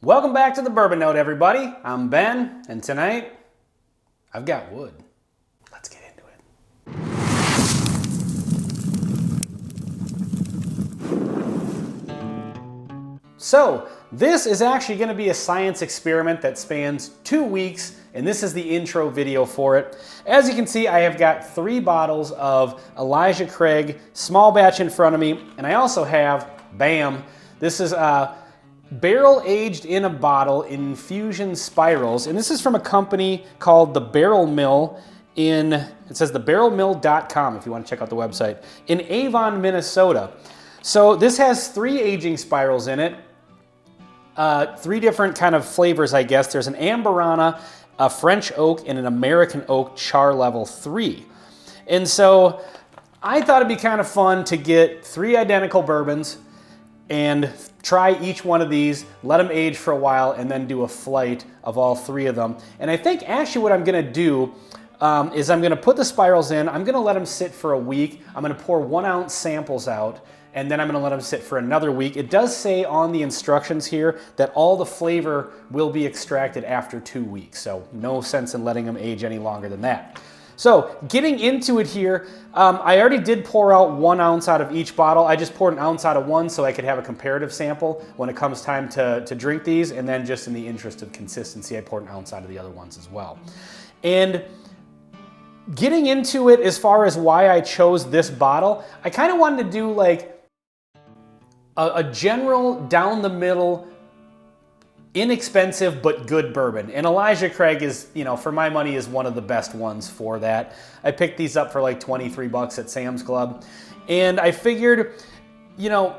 Welcome back to the Bourbon Note, everybody. I'm Ben, and tonight, I've got wood. Let's get into it. So, this is actually going to be a science experiment that spans 2 weeks, and this is the intro video for it. As you can see, I have got 3 bottles of Elijah Craig small batch in front of me, and I also have, bam, this is barrel aged in a bottle in infusion spirals, and this is from a company called the Barrel Mill it says thebarrelmill.com if you want to check out the website, in Avon, Minnesota. So this has 3 aging spirals in it, 3 different kind of flavors, I guess. There's an Amberana, a French oak, and an American oak char level 3. And so I thought it'd be kind of fun to get 3 identical bourbons and try each one of these, let them age for a while, and then do a flight of all 3 of them. And I think actually what I'm gonna do is I'm gonna put the spirals in, I'm gonna let them sit for a week, I'm gonna pour 1 ounce samples out, and then I'm gonna let them sit for another week. It does say on the instructions here that all the flavor will be extracted after 2 weeks, so no sense in letting them age any longer than that. So, getting into it here, I already did pour out 1 ounce out of each bottle. I just poured 1 ounce out of one so I could have a comparative sample when it comes time to drink these, and then just in the interest of consistency, I poured 1 ounce out of the other ones as well. And getting into it as far as why I chose this bottle, I kind of wanted to do like a general, down the middle, inexpensive but good bourbon. And Elijah Craig is, you know, for my money, is one of the best ones for that. I picked these up for like 23 bucks at Sam's Club. And I figured, you know,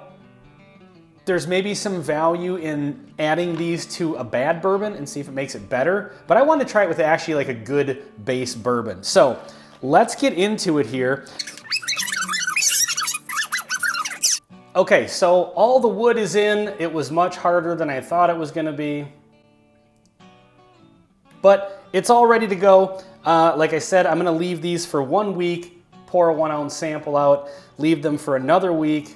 there's maybe some value in adding these to a bad bourbon and see if it makes it better. But I wanted to try it with actually like a good base bourbon. So let's get into it here. Okay, so all the wood is in. It was much harder than I thought it was gonna be. But it's all ready to go. Like I said, I'm gonna leave these for 1 week, pour a 1 ounce sample out, leave them for another week,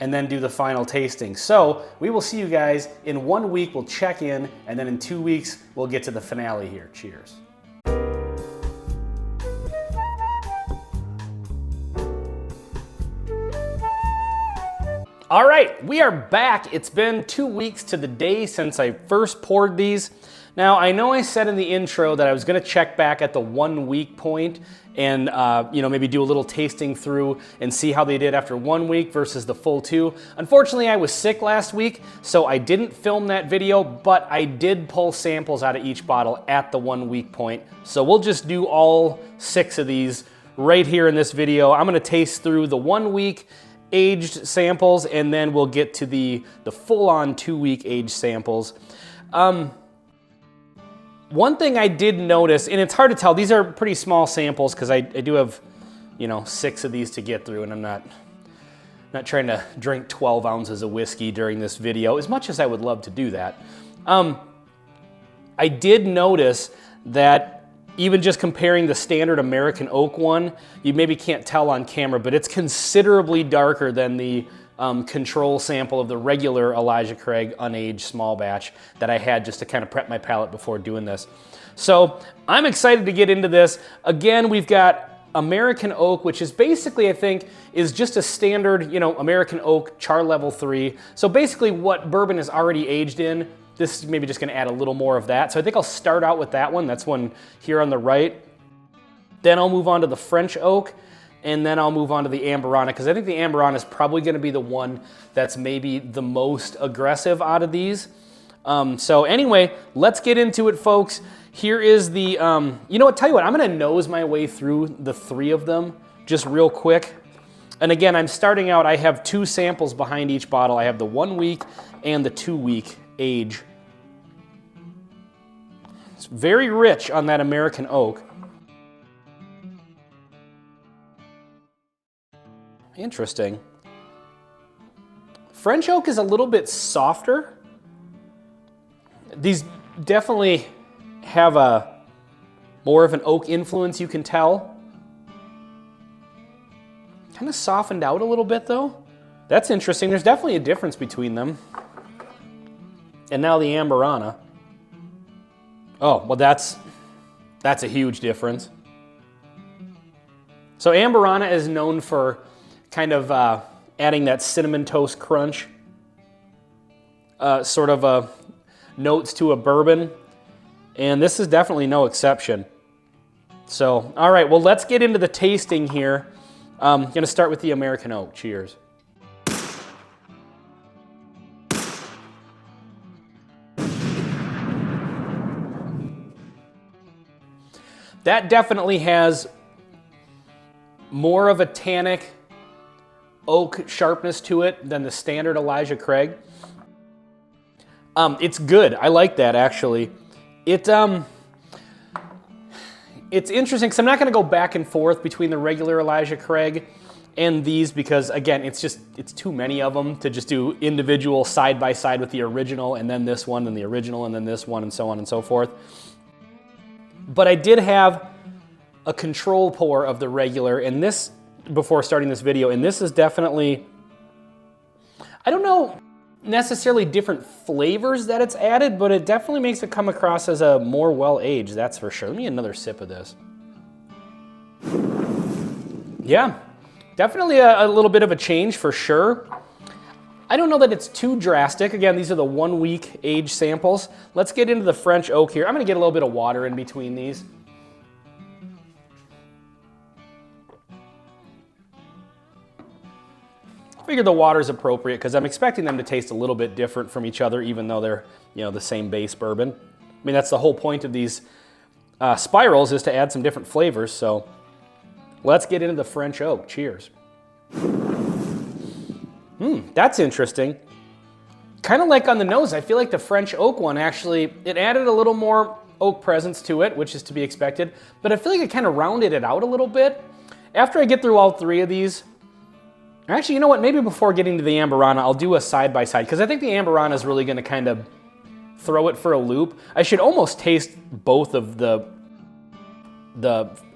and then do the final tasting. So we will see you guys in 1 week. We'll check in, and then in 2 weeks, we'll get to the finale here. Cheers. All right, we are back. It's been 2 weeks to the day since I first poured these. Now, I know I said in the intro that I was gonna check back at the 1 week point and you know, maybe do a little tasting through and see how they did after 1 week versus the full 2. Unfortunately, I was sick last week, so I didn't film that video, but I did pull samples out of each bottle at the 1 week point. So we'll just do all 6 of these right here in this video. I'm gonna taste through the 1 week aged samples, and then we'll get to the full-on 2 week aged samples. One thing I did notice, and it's hard to tell, these are pretty small samples because I do have, you know, 6 of these to get through, and I'm not trying to drink 12 ounces of whiskey during this video, as much as I would love to do that. I did notice that even just comparing the standard American oak one, you maybe can't tell on camera, but it's considerably darker than the control sample of the regular Elijah Craig unaged small batch that I had just to kind of prep my palate before doing this. So I'm excited to get into this. Again, we've got American oak, which is basically, I think, is just a standard, you know, American oak char level 3. So basically what bourbon is already aged in, this is maybe just gonna add a little more of that. So I think I'll start out with that one. That's one here on the right. Then I'll move on to the French oak, and then I'll move on to the Amberana, because I think the Amberana is probably gonna be the one that's maybe the most aggressive out of these. So anyway, let's get into it, folks. Here is the, you know what, tell you what, I'm gonna nose my way through the 3 of them just real quick. And again, I'm starting out, I have 2 samples behind each bottle. I have the 1 week and the 2 week age. It's very rich on that American oak. Interesting. French oak is a little bit softer. These definitely have a more of an oak influence, you can tell. Kind of softened out a little bit though. That's interesting. There's definitely a difference between them. and now the Amberana. Oh, well that's a huge difference. So Amberana is known for kind of adding that cinnamon toast crunch, sort of notes to a bourbon, and this is definitely no exception. So, all right, well, let's get into the tasting here. I'm gonna start with the American Oak. Cheers. That definitely has more of a tannic oak sharpness to it than the standard Elijah Craig. It's good. I like that, actually. It's interesting because I'm not going to go back and forth between the regular Elijah Craig and these because, again, it's too many of them to just do individual side by side with the original and then this one and the original and then this one and so on and so forth. But I did have a control pour of the regular, and this, before starting this video, and this is definitely, I don't know necessarily different flavors that it's added, but it definitely makes it come across as a more well-aged, that's for sure. Let me get another sip of this. Yeah, definitely a little bit of a change for sure. I don't know that it's too drastic. Again, these are the 1 week age samples. Let's get into the French oak here. I'm gonna get a little bit of water in between these. I figure the water is appropriate because I'm expecting them to taste a little bit different from each other, even though they're, you know, the same base bourbon. I mean, that's the whole point of these spirals, is to add some different flavors. So let's get into the French oak. Cheers. That's interesting. Kind of like on the nose, I feel like the French oak one actually, it added a little more oak presence to it, which is to be expected, but I feel like it kind of rounded it out a little bit. After I get through all three of these, actually, you know what, maybe before getting to the Amberana, I'll do a side-by-side, because I think the Amberana is really going to kind of throw it for a loop. I should almost taste both of the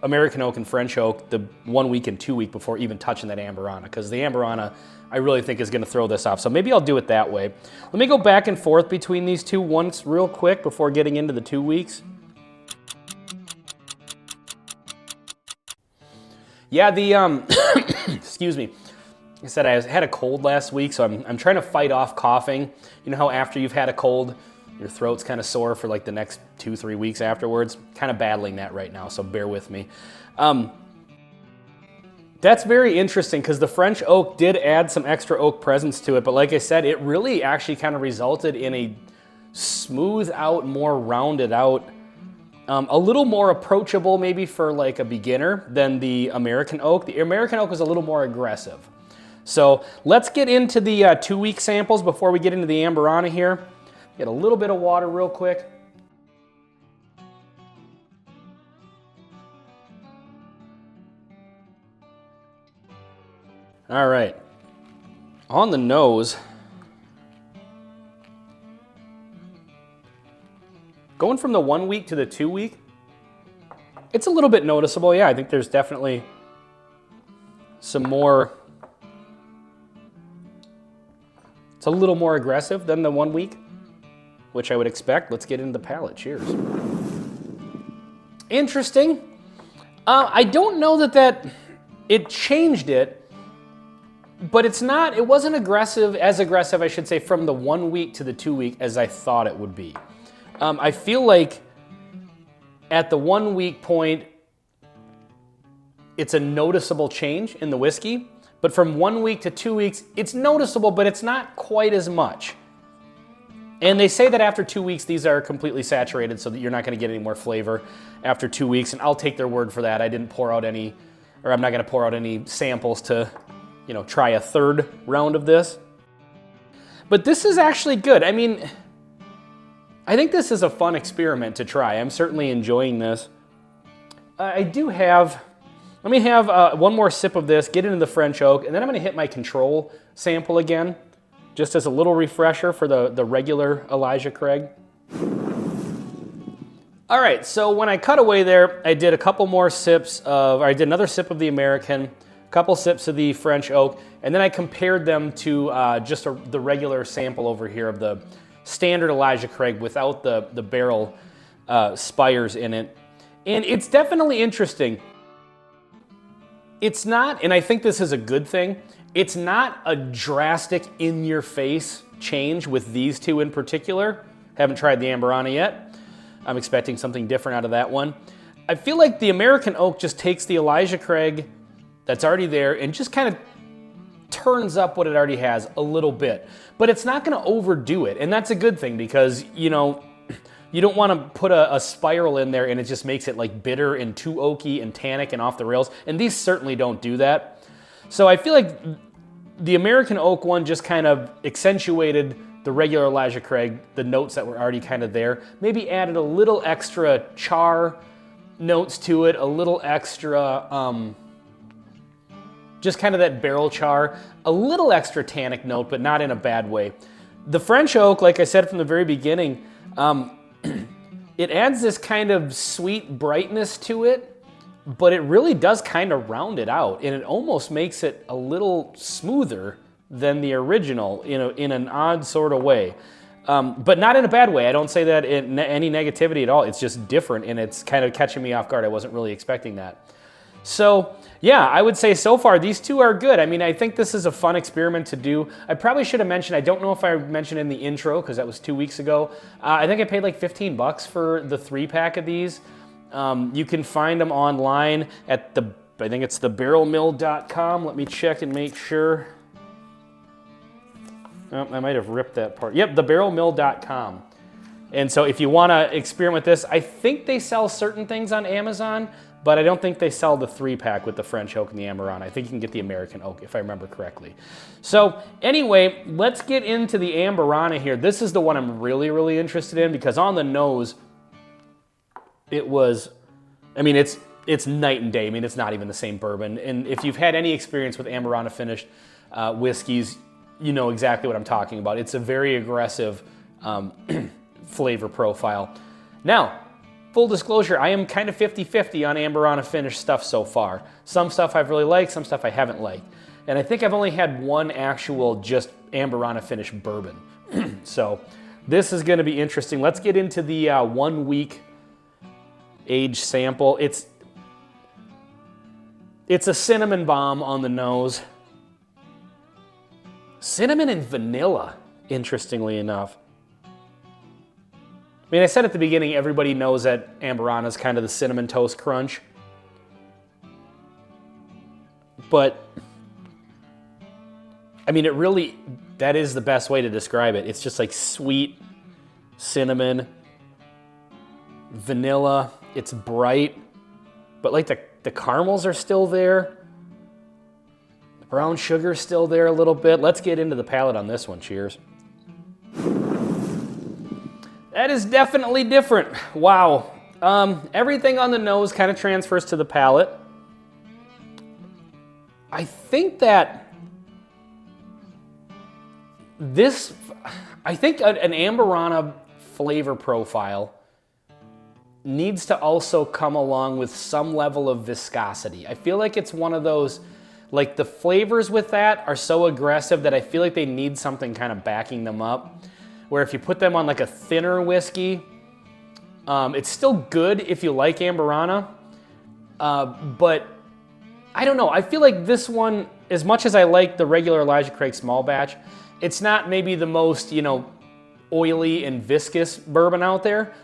American oak and French oak, the 1 week and 2 week, before even touching that Amberana, because the Amberana I really think is going to throw this off. So maybe I'll do it that way. Let me go back and forth between these two once real quick before getting into the 2 weeks. Yeah, the excuse me. Like I said, I had a cold last week, so I'm trying to fight off coughing. You know how after you've had a cold, your throat's kind of sore for like the next 2-3 weeks afterwards? Kind of battling that right now, so bear with me. That's very interesting because the French oak did add some extra oak presence to it, but like I said, it really actually kind of resulted in a smooth out, more rounded out, a little more approachable maybe for like a beginner than the American oak. The American oak was a little more aggressive. So let's get into the 2 week samples before we get into the Amberana here. Get a little bit of water real quick. All right, on the nose, going from the 1 week to the 2 week, it's a little bit noticeable. Yeah, I think there's definitely some more, it's a little more aggressive than the 1 week, which I would expect. Let's get into the palate. Cheers. Interesting. I don't know that it changed it, but it wasn't aggressive, as aggressive, I should say, from the 1 week to the 2 week as I thought it would be. I feel like at the 1 week point, it's a noticeable change in the whiskey, but from 1 week to 2 weeks, it's noticeable, but it's not quite as much. And they say that after 2 weeks, these are completely saturated so that you're not gonna get any more flavor after 2 weeks, and I'll take their word for that. I didn't pour out any, or I'm not gonna pour out any samples to, you know, try a third round of this. But this is actually good. I mean, I think this is a fun experiment to try. I'm certainly enjoying this. Let me have one more sip of this, get into the French oak, and then I'm gonna hit my control sample again, just as a little refresher for the regular Elijah Craig. All right, so when I cut away there, I did a couple more sips of, or I did another sip of the American, couple sips of the French oak, and then I compared them to just the regular sample over here of the standard Elijah Craig without the barrel spires in it. And it's definitely interesting. It's not, and I think this is a good thing, it's not a drastic in-your-face change with these two in particular. Haven't tried the Amberana yet. I'm expecting something different out of that one. I feel like the American Oak just takes the Elijah Craig that's already there and just kind of turns up what it already has a little bit. But it's not going to overdo it, and that's a good thing because, you know, you don't want to put a spiral in there and it just makes it like bitter and too oaky and tannic and off the rails, and these certainly don't do that. So I feel like the American Oak one just kind of accentuated the regular Elijah Craig, the notes that were already kind of there, maybe added a little extra char notes to it, a little extra, just kind of that barrel char, a little extra tannic note, but not in a bad way. The French Oak, like I said from the very beginning, it adds this kind of sweet brightness to it, but it really does kind of round it out, and it almost makes it a little smoother than the original in an odd sort of way. But not in a bad way. I don't say that in any negativity at all. It's just different, and it's kind of catching me off guard. I wasn't really expecting that. So yeah, I would say so far these two are good. I mean, I think this is a fun experiment to do. I probably should have mentioned, I don't know if I mentioned in the intro because that was 2 weeks ago. I think I paid like 15 bucks for the 3-pack of these. You can find them online at I think it's thebarrelmill.com. Let me check and make sure. Oh, I might have ripped that part. Yep, thebarrelmill.com. And so if you want to experiment with this, I think they sell certain things on Amazon, but I don't think they sell the 3-pack with the French Oak and the Amberana. I think you can get the American Oak, if I remember correctly. So anyway, let's get into the Amberana here. This is the one I'm really, really interested in because on the nose, it was, I mean, it's night and day. I mean, it's not even the same bourbon. And if you've had any experience with Amberana finished whiskeys, you know exactly what I'm talking about. It's a very aggressive flavor profile. Now, full disclosure, I am kind of 50-50 on Amberana finished stuff so far. Some stuff I've really liked, some stuff I haven't liked. And I think I've only had one actual just Amberana finished bourbon. So this is gonna be interesting. Let's get into the 1 week age sample. It's a cinnamon bomb on the nose. Cinnamon and vanilla, interestingly enough. I mean, I said at the beginning, everybody knows that Amberana is kind of the cinnamon toast crunch. But, I mean, it really, that is the best way to describe it. It's just like sweet cinnamon, vanilla. It's bright, but like the caramels are still there. The brown sugar's still there a little bit. Let's get into the palate on this one. Cheers. That is definitely different. Wow. Everything on the nose kind of transfers to the palate. I think that an Amberana flavor profile needs to also come along with some level of viscosity. I feel like it's one of those, like the flavors with that are so aggressive that I feel like they need something kind of backing them up. Where if you put them on like a thinner whiskey, it's still good if you like Amberana, but I don't know. I feel like this one, as much as I like the regular Elijah Craig small batch, it's not maybe the most, oily and viscous bourbon out there.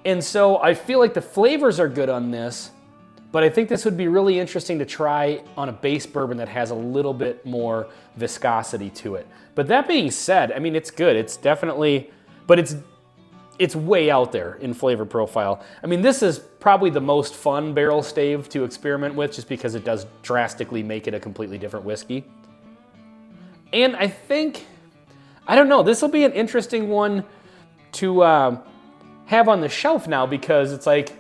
And so I feel like the flavors are good on this, but I think this would be really interesting to try on a base bourbon that has a little bit more viscosity to it. But that being said, I mean, it's good. It's definitely, but it's way out there in flavor profile. I mean, this is probably the most fun barrel stave to experiment with just because it does drastically make it a completely different whiskey. And I think, I don't know, this will be an interesting one to have on the shelf now because it's like,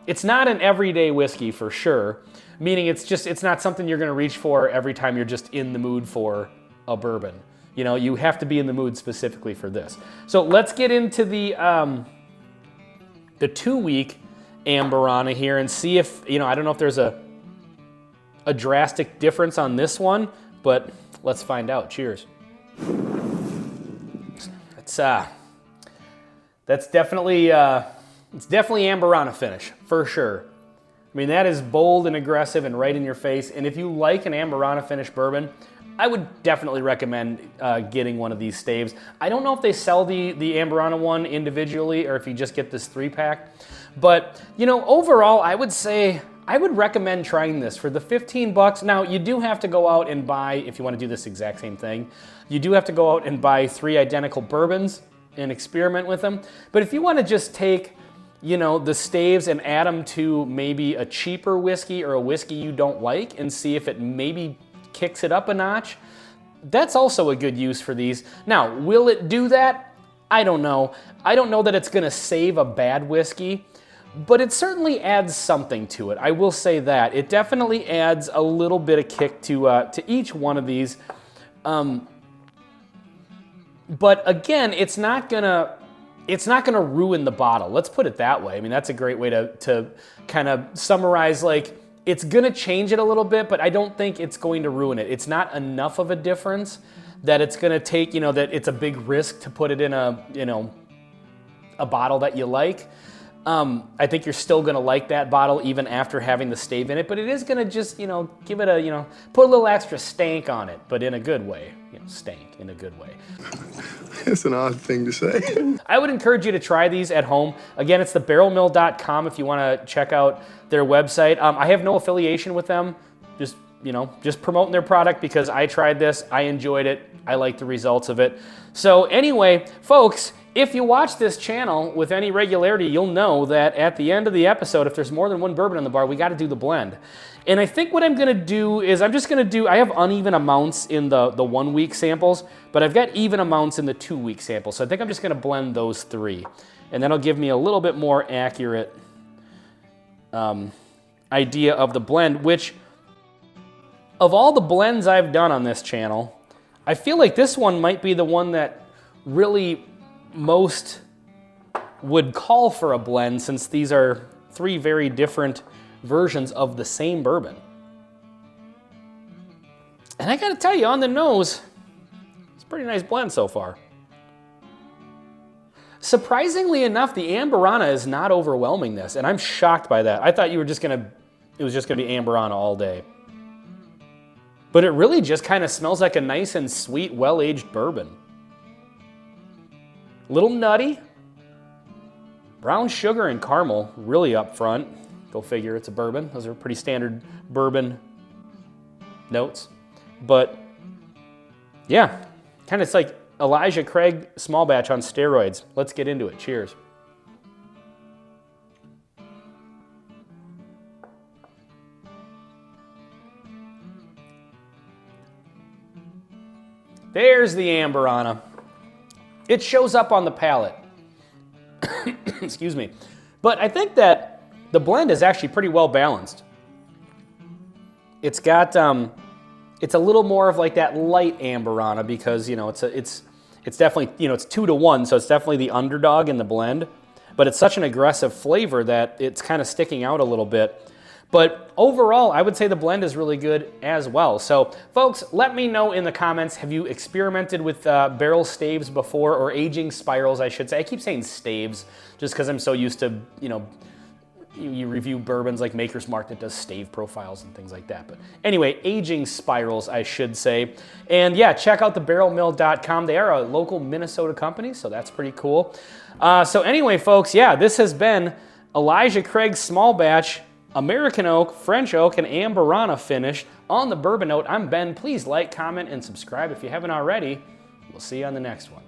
it's not an everyday whiskey for sure, meaning it's not something you're gonna reach for every time you're just in the mood for a bourbon. You have to be in the mood specifically for this. So let's get into the 2 week Amberana here and see if, I don't know if there's a drastic difference on this one, but let's find out. Cheers. That's definitely, it's definitely Amberana finish, for sure. I mean, that is bold and aggressive and right in your face. And if you like an Amberana finish bourbon, I would definitely recommend getting one of these staves. I don't know if they sell the Amberana one individually or if you just get this 3-pack. But, you know, overall, I would say I would recommend trying this for the 15 bucks. Now, you do have to go out and buy, if you want to do this exact same thing, you do have to go out and buy 3 identical bourbons and experiment with them. But if you want to just take, you know, the staves and add them to maybe a cheaper whiskey or a whiskey you don't like and see if it maybe kicks it up a notch, that's also a good use for these. Now, will it do that? I don't know. I don't know that it's gonna save a bad whiskey, but it certainly adds something to it. I will say that. It definitely adds a little bit of kick to each one of these. But again, it's not gonna ruin the bottle. Let's put it that way. I mean, that's a great way to kind of summarize, like, it's gonna change it a little bit, but I don't think it's going to ruin it. It's not enough of a difference that it's gonna take, you know, that it's a big risk to put it in a, you know, a bottle that you like. I think you're still gonna like that bottle even after having the stave in it, but it is gonna just, you know, give it a, you know, put a little extra stank on it, but in a good way. You know, stank in a good way. It's an odd thing to say. I would encourage you to try these at home. Again, it's thebarrelmill.com if you want to check out their website. I have no affiliation with them. Just, you know, just promoting their product because I tried this, I enjoyed it, I like the results of it. So anyway, folks, if you watch this channel with any regularity, you'll know that at the end of the episode, if there's more than one bourbon in the bar, we got to do the blend. And I think what I'm going to do is I have uneven amounts in the 1 week samples, but I've got even amounts in the 2 week samples. So I think I'm just going to blend those 3. And that'll give me a little bit more accurate idea of the blend, which of all the blends I've done on this channel, I feel like this one might be the one that really most would call for a blend, since these are 3 very different versions of the same bourbon. And I gotta tell you, on the nose, it's a pretty nice blend so far. Surprisingly enough, the Amberana is not overwhelming this, and I'm shocked by that. I thought it was just gonna be Amberana all day. But it really just kind of smells like a nice and sweet, well-aged bourbon. Little nutty. Brown sugar and caramel really up front. Go figure, it's a bourbon. Those are pretty standard bourbon notes. But yeah, kind of it's like Elijah Craig small batch on steroids. Let's get into it. Cheers. There's the Amberana. It shows up on the palate. Excuse me. But I think that the blend is actually pretty well balanced. It's got, it's a little more of like that light Amberana because, you know, it's definitely, you know, it's 2 to 1, so it's definitely the underdog in the blend. But it's such an aggressive flavor that it's kind of sticking out a little bit. But overall, I would say the blend is really good as well. So folks, let me know in the comments, have you experimented with barrel staves before, or aging spirals, I should say. I keep saying staves just because I'm so used to, you know, you review bourbons like Maker's Mark that does stave profiles and things like that. But anyway, aging spirals, I should say. And yeah, check out thebarrelmill.com. They are a local Minnesota company, so that's pretty cool. So anyway, folks, yeah, this has been Elijah Craig Small Batch American Oak, French Oak, and Amberana finish on the Bourbon Note. I'm Ben. Please like, comment, and subscribe if you haven't already. We'll see you on the next one.